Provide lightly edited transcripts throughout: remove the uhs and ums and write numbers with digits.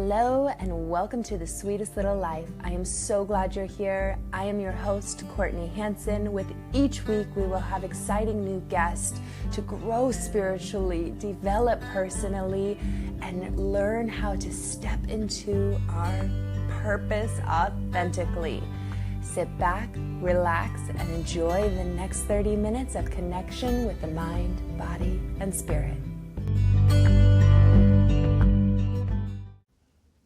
Hello and welcome to The Sweetest Little Life. I am so glad you're here. I am your host, Courtney Hanson. With each week, we will have exciting new guests to grow spiritually, develop personally, and learn how to step into our purpose authentically. Sit back, relax, and enjoy the next 30 minutes of connection with the mind, body, and spirit.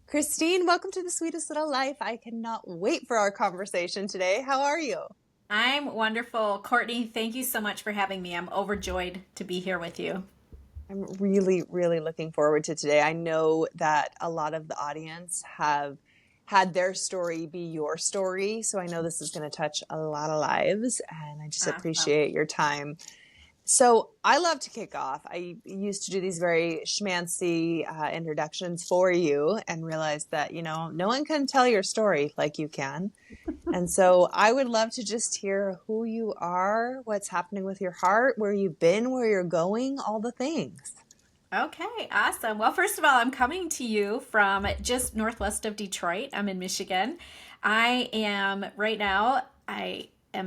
Christine, welcome to The Sweetest Little Life. I cannot wait for our conversation today. How are you? I'm wonderful. Courtney, thank you so much for having me. I'm overjoyed to be here with you. I'm really, really looking forward to today. I know that a lot of the audience have had their story be your story, so I know this is going to touch a lot of lives, and I just appreciate your time. So I love to kick off. I used to do these very schmancy introductions for you and realized that, no one can tell your story like you can. And so I would love to just hear who you are, what's happening with your heart, where you've been, where you're going, all the things. Okay, awesome. Well, first of all, I'm coming to you from just northwest of Detroit. I'm in Michigan. I am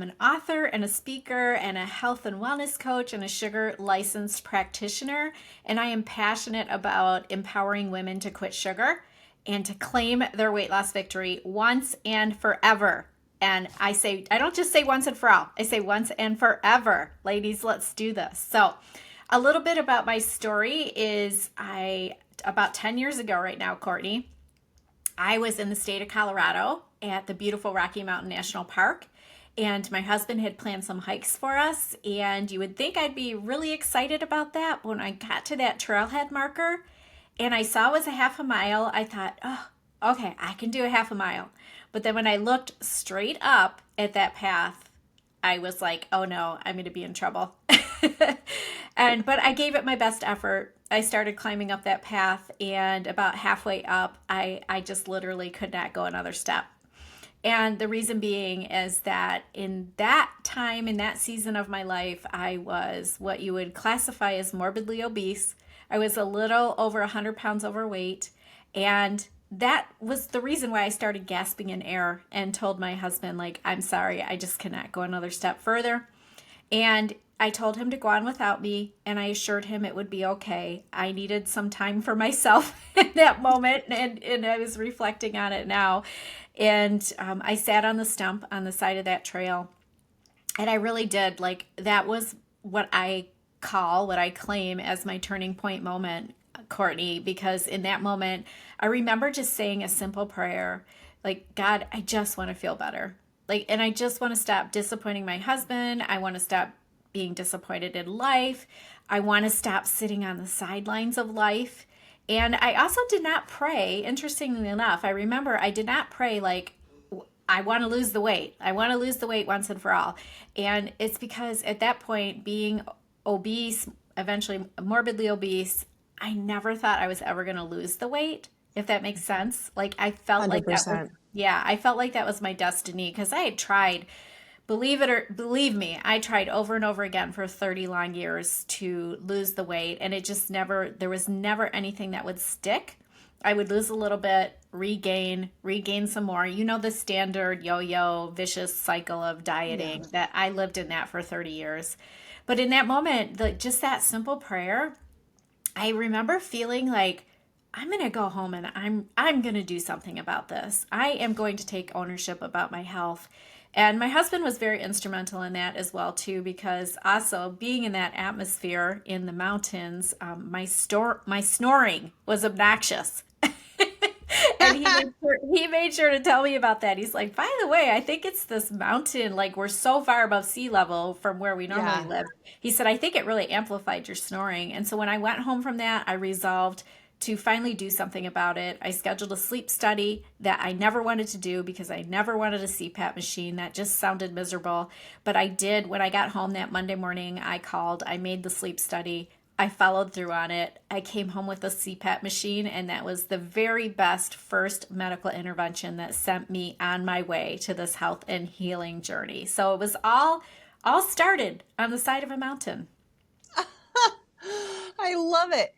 an author and a speaker and a health and wellness coach and a sugar licensed practitioner. And I am passionate about empowering women to quit sugar and to claim their weight loss victory once and forever. And I don't just say once and for all, I say once and forever. Ladies, let's do this. So a little bit about my story is about 10 years ago right now, Courtney, I was in the state of Colorado at the beautiful Rocky Mountain National Park. And my husband had planned some hikes for us, and you would think I'd be really excited about that. But when I got to that trailhead marker and I saw it was a half a mile, I thought, oh, okay, I can do a half a mile. But then when I looked straight up at that path, I was like, oh no, I'm going to be in trouble. But I gave it my best effort. I started climbing up that path, and about halfway up, I just literally could not go another step. And the reason being is that in that time, in that season of my life, I was what you would classify as morbidly obese. I was a little over 100 pounds overweight. And that was the reason why I started gasping in air and told my husband, I'm sorry, I just cannot go another step further. And I told him to go on without me, and I assured him it would be okay. I needed some time for myself in that moment, and I was reflecting on it now. And I sat on the stump on the side of that trail, and I really did. That was what I claim as my turning point moment, Courtney, because in that moment, I remember just saying a simple prayer, God, I just want to feel better. And I just want to stop disappointing my husband. I want to stop being disappointed in life. I want to stop sitting on the sidelines of life. And I also did not pray, interestingly enough, I remember I did not pray I want to lose the weight. I want to lose the weight once and for all. And it's because at that point, being obese, eventually morbidly obese, I never thought I was ever going to lose the weight, if that makes sense. I felt 100%. like that was, yeah, I felt like that was my destiny because I had tried. Believe me, I tried over and over again for 30 long years to lose the weight, and there was never anything that would stick. I would lose a little bit, regain some more. The standard yo-yo vicious cycle of dieting that I lived in that for 30 years. But in that moment, just that simple prayer, I remember feeling like I'm going to go home and I'm going to do something about this. I am going to take ownership about my health. And my husband was very instrumental in that as well, too, because also being in that atmosphere in the mountains, my snoring was obnoxious. And he made sure to tell me about that. He's like, by the way, I think it's this mountain, we're so far above sea level from where we normally live. He said, I think it really amplified your snoring. And so when I went home from that, I resolved to finally do something about it. I scheduled a sleep study that I never wanted to do because I never wanted a CPAP machine. That just sounded miserable. But I did. When I got home that Monday morning, I made the sleep study. I followed through on it. I came home with a CPAP machine, and that was the very best first medical intervention that sent me on my way to this health and healing journey. So it was all started on the side of a mountain. I love it.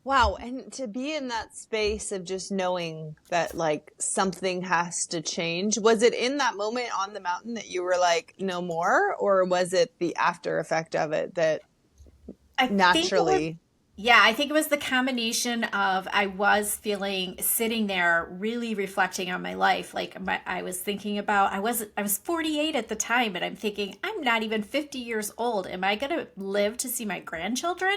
Wow, and to be in that space of just knowing that like something has to change. Was it in that moment on the mountain that you were like, no more? Or was it the after effect of it that I think it was, naturally? yeah, I think it was the combination of I was feeling sitting there really reflecting on my life. I was thinking about I was 48 at the time, and I'm thinking I'm not even 50 years old. Am I going to live to see my grandchildren?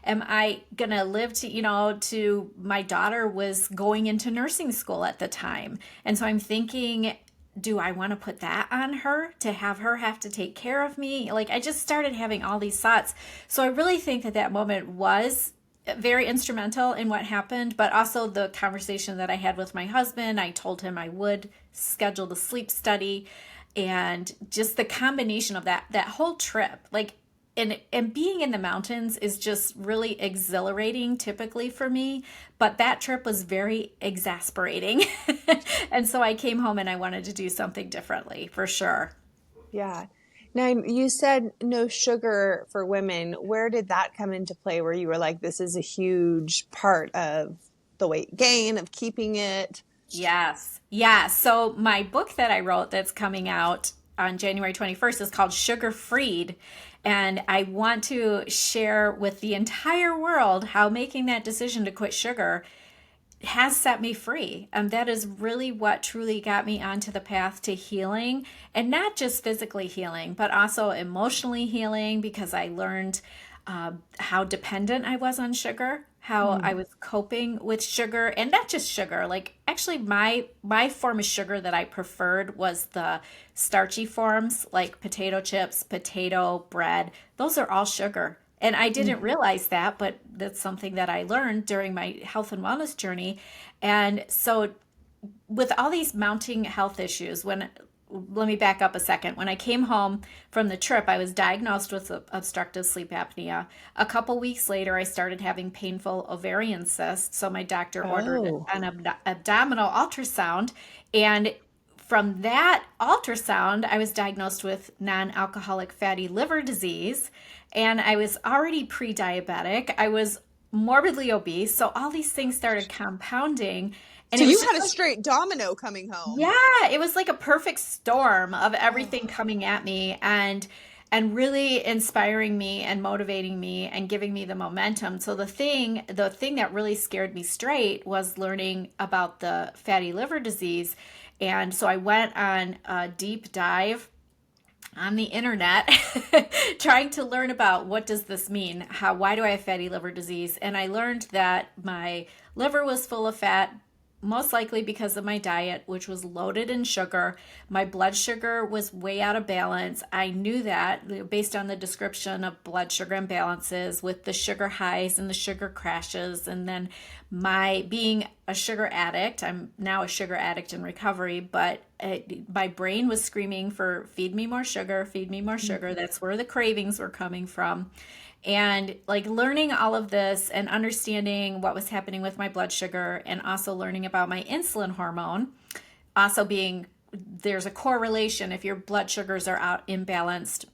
Am I going to live to, to my daughter was going into nursing school at the time. And so I'm thinking, do I want to put that on her to have her have to take care of me? Like, I just started having all these thoughts. So I really think that that moment was very instrumental in what happened, but also the conversation that I had with my husband. I told him I would schedule the sleep study, and just the combination of that whole trip, like, and being in the mountains is just really exhilarating typically for me, but that trip was very exasperating. And so I came home and I wanted to do something differently for sure. Yeah. Now, you said no sugar for women. Where did that come into play where you were like, this is a huge part of the weight gain, of keeping it? Yes. Yeah. So my book that I wrote that's coming out on January 21st is called SugarFreed. And I want to share with the entire world how making that decision to quit sugar has set me free. That is really what truly got me onto the path to healing, and not just physically healing, but also emotionally healing, because I learned how dependent I was on sugar, how I Mm. was coping with sugar, and not just sugar. Like, actually, my form of sugar that I preferred was the starchy forms, like potato chips, potato bread. Those are all sugar. And I didn't Mhm. realize that, but that's something that I learned during my health and wellness journey. And so, with all these mounting health issues, when let me back up a second. When I came home from the trip, I was diagnosed with obstructive sleep apnea. A couple weeks later, I started having painful ovarian cysts. So my doctor ordered Oh, an abdominal ultrasound. And from that ultrasound, I was diagnosed with non alcoholic fatty liver disease. And I was already pre diabetic. I was morbidly obese. So all these things started compounding. And so it was you just had a like, straight domino coming home. yeah, it was like a perfect storm of Oh, everything coming at me, and really inspiring me and motivating me and giving me the momentum. So the thing that really scared me straight was learning about the fatty liver disease. And so I went on a deep dive on the internet trying to learn about what does this mean? Why do I have fatty liver disease? And I learned that my liver was full of fat, most likely because of my diet, which was loaded in sugar. My blood sugar was way out of balance. I knew that based on the description of blood sugar imbalances with the sugar highs and the sugar crashes. And then my being a sugar addict, I'm now a sugar addict in recovery, but my brain was screaming for feed me more sugar, feed me more sugar. mhm. That's where the cravings were coming from. And like learning all of this and understanding what was happening with my blood sugar, and also learning about my insulin hormone, also being there's a correlation. If your blood sugars are out imbalanced,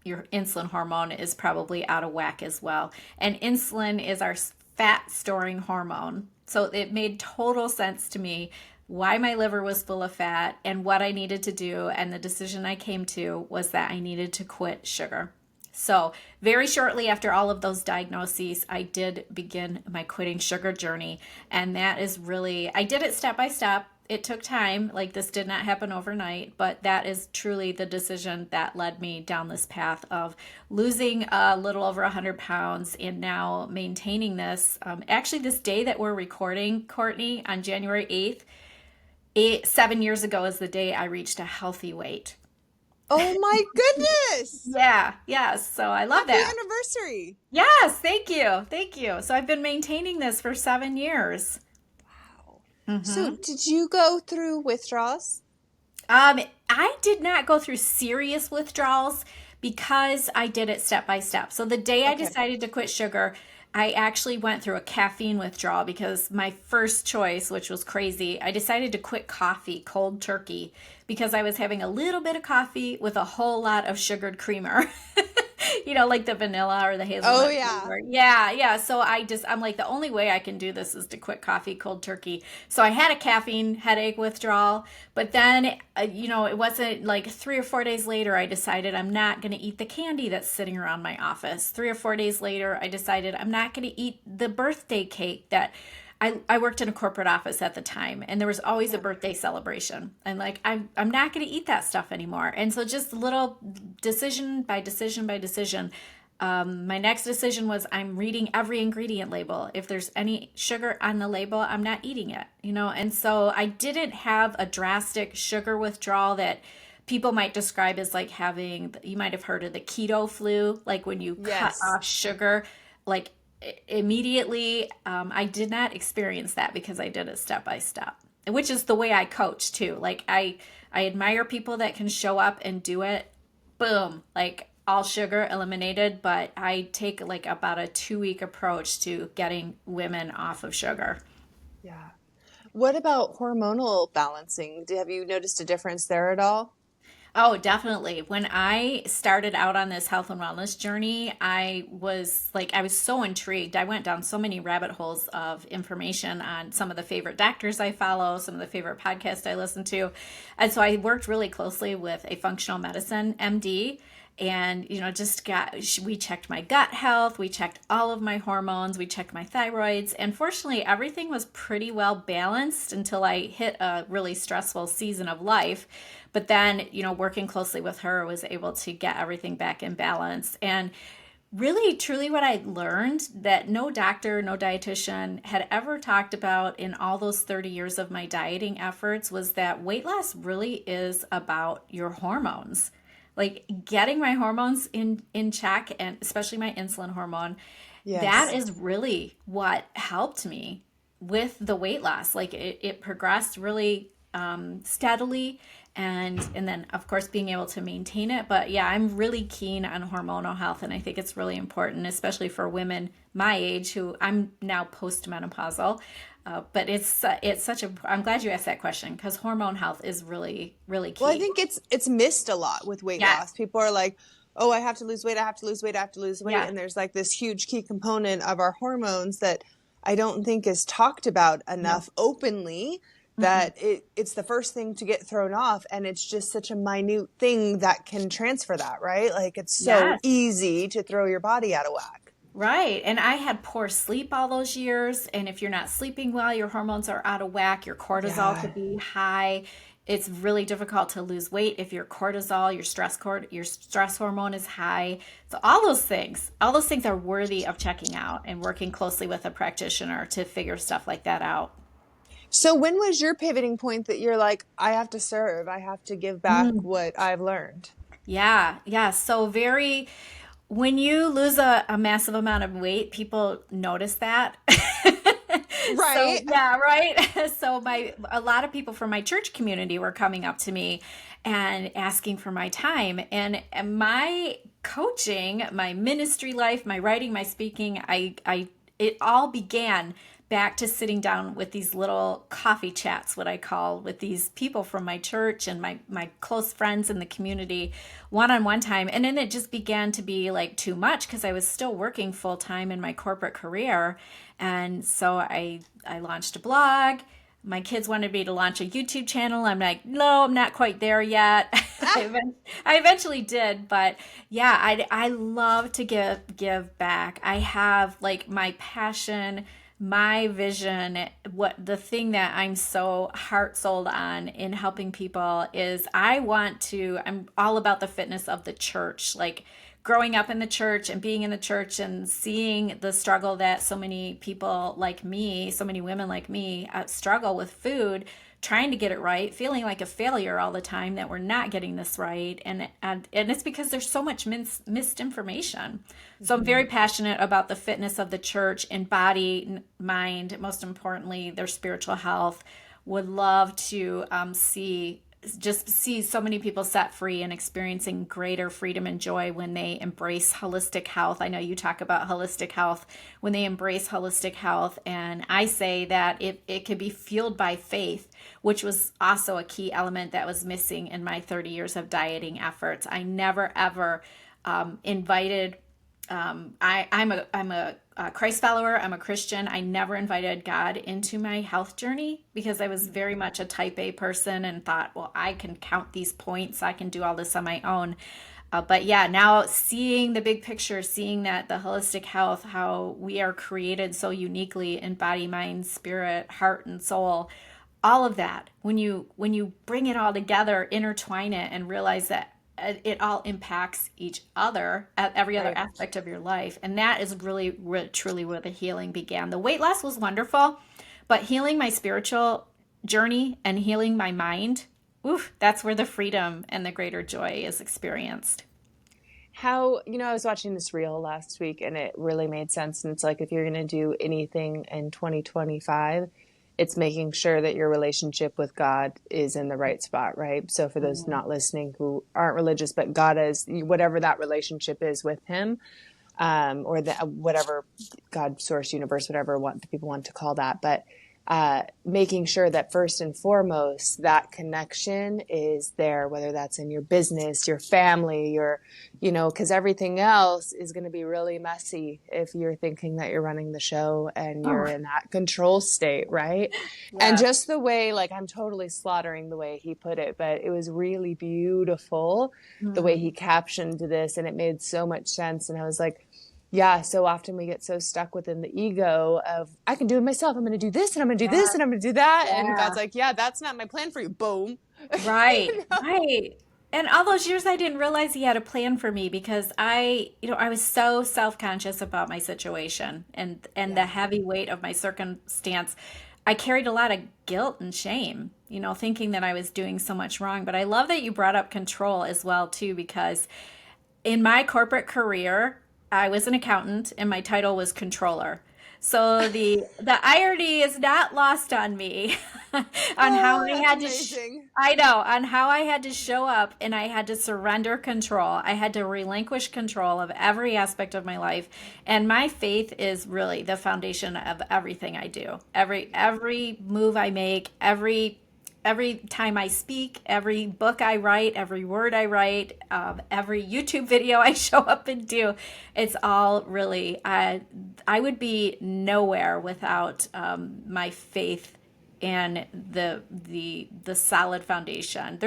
your insulin hormone is probably out of whack as well. And insulin is our fat storing hormone. So it made total sense to me why my liver was full of fat and what I needed to do. And the decision I came to was that I needed to quit sugar. So, very shortly after all of those diagnoses, I did begin my quitting sugar journey. And that is really, I did it step by step. It took time. Like, this did not happen overnight, but that is truly the decision that led me down this path of losing a little over 100 pounds and now maintaining this. Actually, this day that we're recording, Courtney, on January 8th, 7 years ago is the day I reached a healthy weight. Oh my goodness. Yeah, yes. So I love Happy that. anniversary. Yes, thank you. Thank you. So I've been maintaining this for 7 years. Wow. So hmm did you go through withdrawals? Um, I did not go through serious withdrawals because I did it step by step. So the day I Okay. decided to quit sugar, I actually went through a caffeine withdrawal because my first choice, which was crazy, I decided to quit coffee cold turkey because I was having a little bit of coffee with a whole lot of sugared creamer. like the vanilla or the Oh hazelnut yeah. flavor. Yeah, yeah. So I'm like, the only way I can do this is to quit coffee cold turkey. So I had a caffeine headache withdrawal, but then, it wasn't like 3 or 4 days later, I decided I'm not going to eat the candy that's sitting around my office. 3 or 4 days later, I decided I'm not going to eat the birthday cake that I worked in a corporate office at the time, and there was always a Yeah. birthday celebration. And like, I'm not going to eat that stuff anymore. And so just little decision by decision by decision. My next decision was I'm reading every ingredient label. If there's any sugar on the label, I'm not eating it. And so I didn't have a drastic sugar withdrawal that people might describe as like having, you might have heard of the keto flu, like when you cut Yes. off sugar, like immediately. I did not experience that because I did it step by step, which is the way I coach too. Like I admire people that can show up and do it. Boom, like all sugar eliminated. But I take like about a 2 week approach to getting women off of sugar. Yeah. What about hormonal balancing? Have you noticed a difference there at all? Oh, definitely. When I started out on this health and wellness journey, I was so intrigued. I went down so many rabbit holes of information on some of the favorite doctors I follow, some of the favorite podcasts I listen to. And so I worked really closely with a functional medicine MD, and we checked my gut health, we checked all of my hormones, we checked my thyroids, and fortunately everything was pretty well balanced until I hit a really stressful season of life. But then, working closely with her, was able to get everything back in balance. And really, truly, what I learned that no doctor, no dietitian had ever talked about in all those 30 years of my dieting efforts was that weight loss really is about your hormones. Like getting my hormones in check, and especially my insulin hormone, that Yes. is really what helped me with the weight loss. Like it progressed really steadily, and then of course being able to maintain it. But yeah, I'm really keen on hormonal health, and I think it's really important, especially for women my age, who I'm now postmenopausal. But it's such a, I'm glad you asked that question, because hormone health is really really Well, I key. think it's missed a lot with weight Yes. loss. People are like, "Oh, I have to lose weight. I have to lose weight. I have to lose weight." Yeah. And there's like this huge key component of our hormones that I don't think is talked about No. enough openly, Mm-mm. that it's the first thing to get thrown off, and it's just such a minute thing that can transfer that, right? Like it's so Yes. easy to throw your body out of whack. Right. And I had poor sleep all those years. And if you're not sleeping well, your hormones are out of whack. Your cortisol Yeah. could be high. It's really difficult to lose weight if your cortisol, your stress hormone is high. So all those things are worthy of checking out and working closely with a practitioner to figure stuff like that out. So when was your pivoting point that you're like, I have to serve, I have to give back what I've learned? Yeah, yeah. So when you lose a massive amount of weight, people notice that. So Right. yeah, right. So a lot of people from my church community were coming up to me and asking for my time, and my coaching, my ministry life, my writing, my speaking, I it all began back to sitting down with these little coffee chats, what I call, with these people from my church and my close friends in the community, one-on-one time. And then it just began to be like too much because I was still working full time in my corporate career. And so I launched a blog. My kids wanted me to launch a YouTube channel. I'm like, no, I'm not quite there yet. I eventually did, but yeah, I love to give back. I have like my passion, my vision, what the thing that I'm so heart sold on in helping people is I'm all about the fitness of the church. Like growing up in the church and being in the church and seeing the struggle that so many people like me, so many women like me struggle with food, trying to get it right, feeling like a failure all the time that we're not getting this right. And it's because there's so much missed information. So I'm very Mhm. passionate about the fitness of the church in body, mind, most importantly, their spiritual health. Would love to see so many people set free and experiencing greater freedom and joy when they embrace holistic health. I know you talk about holistic health, when they embrace holistic health. And I say that it could be fueled by faith, which was also a key element that was missing in my 30 years of dieting efforts. I never ever invited. I'm a Christ follower. I'm a Christian. I never invited God into my health journey because I was very much a type A person and thought, well, I can count these points. I can do all this on my own. But yeah, now seeing the big picture, seeing that the holistic health, how we are created so uniquely in body, mind, spirit, heart, and soul, all of that, when you bring it all together, intertwine it, and realize that it all impacts each other at every other Right. aspect of your life, and that is really, truly where the healing began. The weight loss was wonderful, but healing my spiritual journey and healing my mind, oof, that's where the freedom and the greater joy is experienced. How, I was watching this reel last week and it really made sense. And it's like, if you're going to do anything in 2025, it's making sure that your relationship with God is in the right spot, right? So for those not listening who aren't religious, but God is whatever that relationship is with Him, or the, whatever God, source, universe, whatever the people want to call that. But making sure that first and foremost, that connection is there, whether that's in your business, your family, because everything else is going to be really messy if you're thinking that you're running the show and you're Oh, in that control state, right? And yes. just the way, like, I'm totally slaughtering the way he put it, but it was really beautiful the way he Mm. captioned this, and it made so much sense. And I was like, yeah, so often we get so stuck within the ego of, I can do it myself. I'm going to do this and I'm going to do Yeah. this and I'm going to do that. And God's Yeah. like, yeah, that's not my plan for you. Boom. Right, You know? right. And all those years I didn't realize he had a plan for me because I was so self-conscious about my situation and the Yeah. heavy weight of my circumstance. I carried a lot of guilt and shame, thinking that I was doing so much wrong. But I love that you brought up control as well too, because in my corporate career, I was an accountant and my title was controller. So the irony is not lost on me on how Oh, I that's had to amazing. I know, on how I had to show up and I had to surrender control. I had to relinquish control of every aspect of my life. And my faith is really the foundation of everything I do. Every move I make, every time I speak, every book I write, every word I write, every YouTube video I show up and do, it's all really, I would be nowhere without my faith and the solid foundation.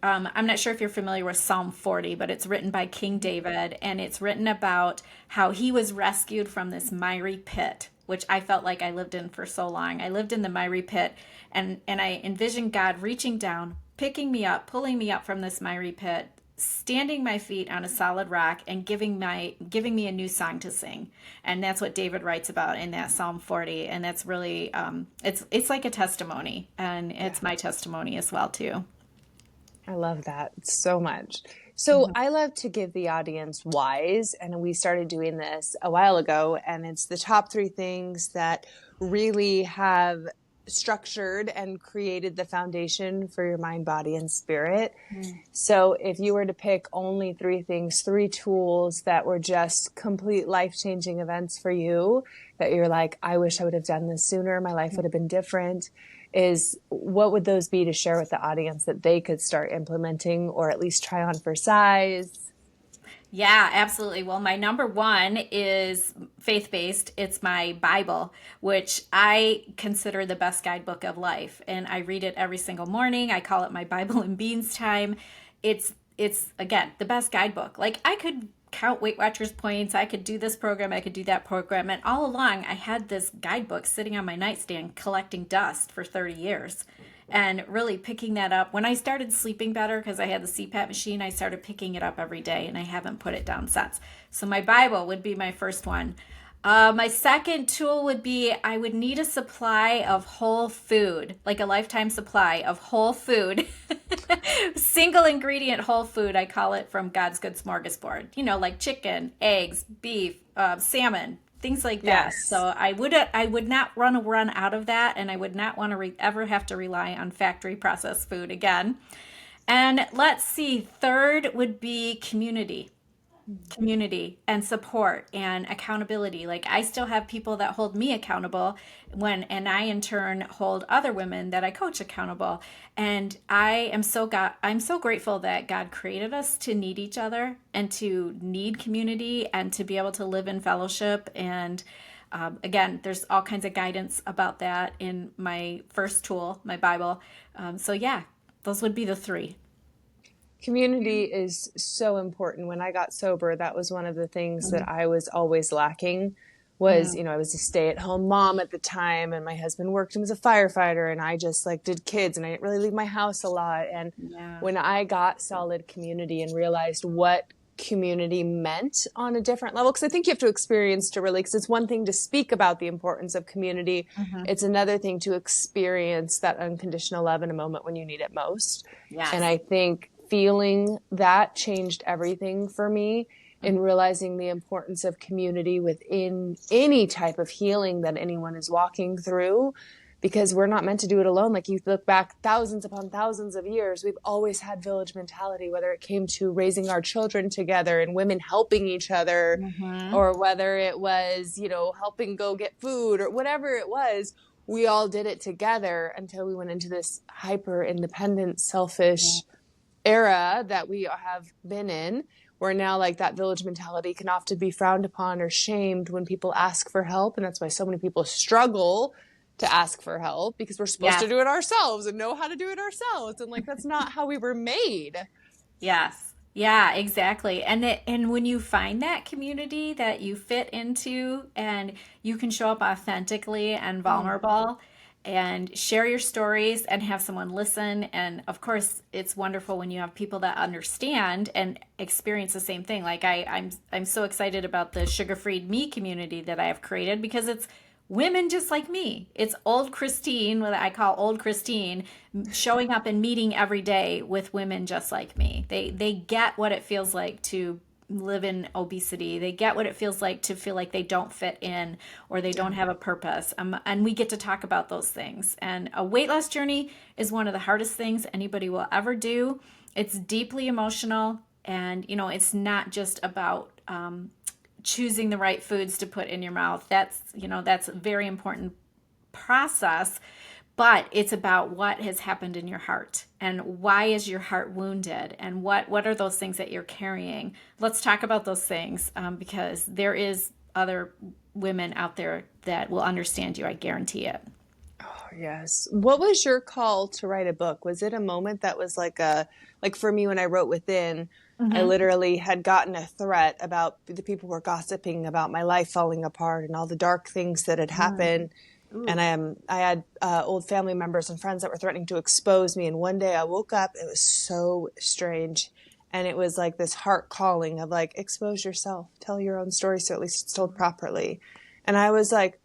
I'm not sure if you're familiar with Psalm 40, but it's written by King David, and it's written about how he was rescued from this miry pit, which I felt like I lived in for so long. I lived in the miry pit, and I envisioned God reaching down, picking me up, pulling me up from this miry pit, standing my feet on a solid rock, and giving me a new song to sing. And that's what David writes about in that Psalm 40, and that's really it's like a testimony, and Yeah. it's my testimony as well too. I love that so much. So I love to give the audience whys, and we started doing this a while ago, and it's the top 3 things that really have structured and created the foundation for your mind, body, and spirit. So if you were to pick only 3 things, 3 tools that were just complete life-changing events for you, that you're like, I wish I would have done this sooner, my life would have been different, is what would those be to share with the audience that they could start implementing or at least try on for size? Yeah, absolutely. Well, my number one is faith based. It's my Bible, which I consider the best guidebook of life. And I read it every single morning. I call it my Bible and beans time. It's again the best guidebook. Like I could count Weight Watchers points, I could do this program, I could do that program. And all along I had this guidebook sitting on my nightstand collecting dust for 30 years. And really picking that up when I started sleeping better because I had the CPAP machine. I started picking it up every day and I haven't put it down since. So my Bible would be my first one. My second tool would be I would need a supply of whole food, like a lifetime supply of whole food. Single ingredient whole food, I call it, from God's Good Smorgasbord. Like chicken, eggs, beef, salmon, things like that. Yes. So I would not run out of that, and I would not want to ever have to rely on factory processed food again. And let's see, third would be community. community and support and accountability. Like I still have people that hold me accountable and I in turn hold other women that I coach accountable. And I'm so grateful that God created us to need each other and to need community and to be able to live in fellowship. And again, there's all kinds of guidance about that in my first tool, my Bible. So yeah, those would be the three. Community is so important. When I got sober, that was one of the things that I was always lacking was, I was a stay-at-home mom at the time, and my husband worked and was a firefighter, and I just like did kids, and I didn't really leave my house a lot. And Yeah. when I got solid community and realized what community meant on a different level, because I think you have to experience to really, because it's one thing to speak about the importance of community. Mm-hmm. It's another thing to experience that unconditional love in a moment when you need it most. And Yes. I think feeling that changed everything for me in realizing the importance of community within any type of healing that anyone is walking through, because we're not meant to do it alone. Like you look back thousands upon thousands of years, we've always had village mentality, whether it came to raising our children together and women helping each other, Mm-hmm. or whether it was, helping go get food or whatever it was. We all did it together until we went into this hyper independent, selfish era that we have been in, where now like that village mentality can often be frowned upon or shamed when people ask for help. And that's why so many people struggle to ask for help, because we're supposed to Yes. do it ourselves and know how to do it ourselves. And like, that's not how we were made. Yes. Yeah, exactly. And when you find that community that you fit into and you can show up authentically and vulnerable and share your stories and have someone listen, and of course it's wonderful when you have people that understand and experience the same thing. Like I'm so excited about the SugarFreed Me community that I have created, because it's women just like me. It's old Christine, what I call old Christine, showing up and meeting every day with women just like me. They get what it feels like to live in obesity. They get what it feels like to feel like they don't fit in or they don't have a purpose. And we get to talk about those things. And a weight loss journey is one of the hardest things anybody will ever do. It's deeply emotional, and it's not just about choosing the right foods to put in your mouth. That's a very important process, but it's about what has happened in your heart and why is your heart wounded and what are those things that you're carrying. Let's talk about those things, because there is other women out there that will understand you. I guarantee it. Oh, yes. What was your call to write a book? Was it a moment that was like for me when I wrote Within, I Mm-hmm. literally had gotten a threat about the people were gossiping about my life falling apart and all the dark things that had happened. And Ooh. I had old family members and friends that were threatening to expose me. And one day I woke up, it was so strange. And it was like this heart calling of like, expose yourself, tell your own story so at least it's told properly. And I was like,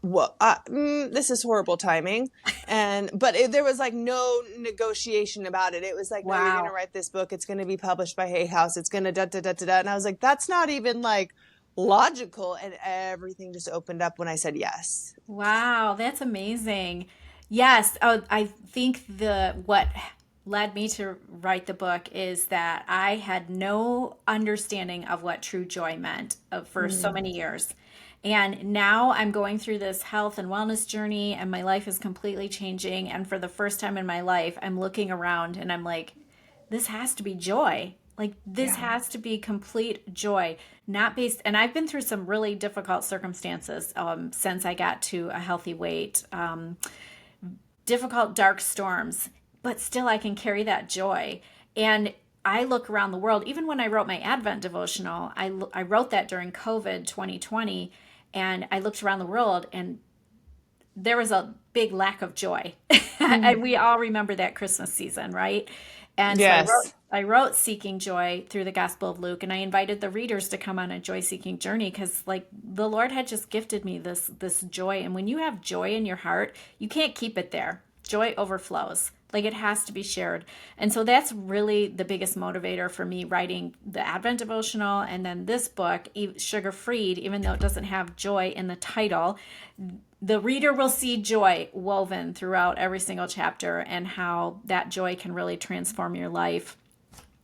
well, this is horrible timing. There was like no negotiation about it. It was like, no, you're going to Wow. write this book. It's going to be published by Hay House. It's going to da, da, da, da, da. And I was like, that's not even like logical. And everything just opened up when I said yes. Wow, that's amazing. Yes, oh, I think the what led me to write the book is that I had no understanding of what true joy meant for so Mm, many years. And now I'm going through this health and wellness journey, and my life is completely changing. And for the first time in my life, I'm looking around and I'm like, this has to be joy. Like, this yeah. has to be complete joy, not based. And I've been through some really difficult circumstances since I got to a healthy weight, difficult, dark storms, but still I can carry that joy. And I look around the world, even when I wrote my Advent devotional, I wrote that during COVID 2020, and I looked around the world and there was a big lack of joy. Mm, And we all remember that Christmas season, right? And so yes. I wrote Seeking Joy through the Gospel of Luke, and I invited the readers to come on a joy seeking journey, because like the Lord had just gifted me this joy. And when you have joy in your heart, you can't keep it there. Joy overflows. Like, it has to be shared. And so that's really the biggest motivator for me writing the Advent devotional and then this book, Sugar Freed, even though it doesn't have joy in the title. The reader will see joy woven throughout every single chapter, and how that joy can really transform your life.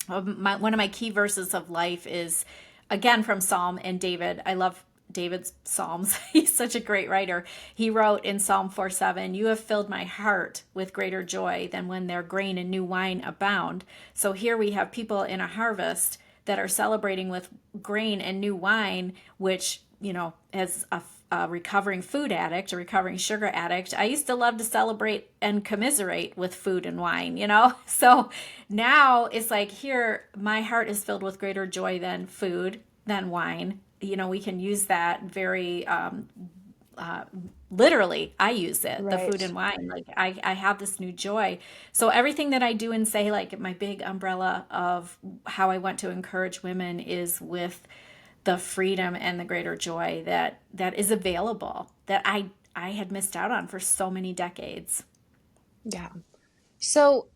one of my key verses of life is, again, from Psalm and David. I love David's Psalms. He's such a great writer. He wrote in Psalm 4:7, "You have filled my heart with greater joy than when their grain and new wine abound." So here we have people in a harvest that are celebrating with grain and new wine, which, as a recovering food addict, a recovering sugar addict, I used to love to celebrate and commiserate with food and wine, So now it's like, here, my heart is filled with greater joy than food, than wine. We can use that very literally. I use it, the food and wine. Like I have this new joy. So everything that I do and say, like my big umbrella of how I want to encourage women is with the freedom and the greater joy that is available, that I had missed out on for so many decades. Yeah. So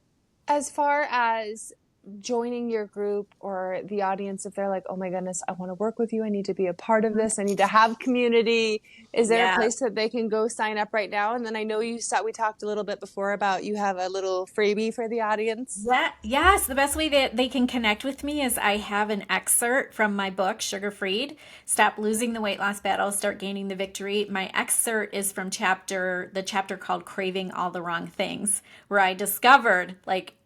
as far as joining your group or the audience, if they're like, oh my goodness, I want to work with you, I need to be a part of this, I need to have community, is there a place that they can go sign up right now? And then I know we talked a little bit before about you have a little freebie for the audience. Yes, the best way that they can connect with me is I have an excerpt from my book, SugarFreed, Stop Losing the Weight Loss Battle, Start Gaining the Victory. My excerpt is from the chapter called Craving All the Wrong Things, where I discovered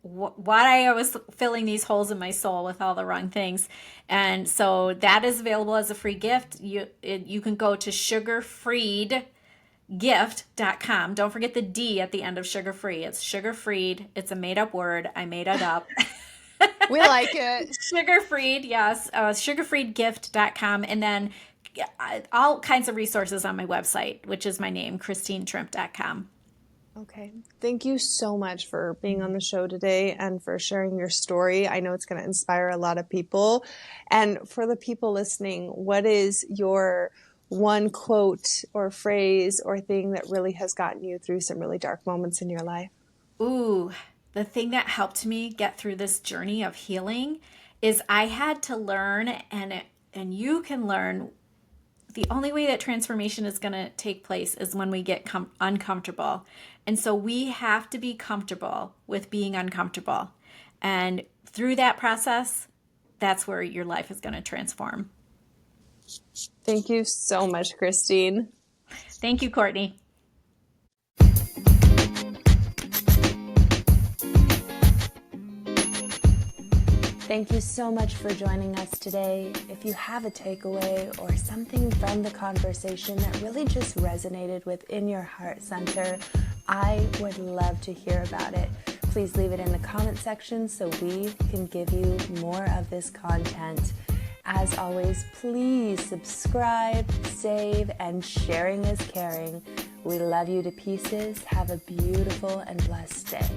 why I was filling these holes in my soul with all the wrong things. And so that is available as a free gift. You can go to SugarFreedGift.com. Don't forget the D at the end of SugarFree. It's SugarFreed. It's a made-up word. I made it up. We like it. SugarFreed, yes. SugarFreedGift.com. And then all kinds of resources on my website, which is my name, ChristineTrimpe.com. Okay. Thank you so much for being on the show today and for sharing your story. I know it's going to inspire a lot of people. And for the people listening, what is your one quote or phrase or thing that really has gotten you through some really dark moments in your life? Ooh, the thing that helped me get through this journey of healing is I had to learn, and you can learn, the only way that transformation is going to take place is when we get uncomfortable. And so we have to be comfortable with being uncomfortable. And through that process, that's where your life is going to transform. Thank you so much, Christine. Thank you, Courtney. Thank you so much for joining us today. If you have a takeaway or something from the conversation that really just resonated within your heart center, I would love to hear about it. Please leave it in the comment section so we can give you more of this content. As always, please subscribe, save, and sharing is caring. We love you to pieces. Have a beautiful and blessed day.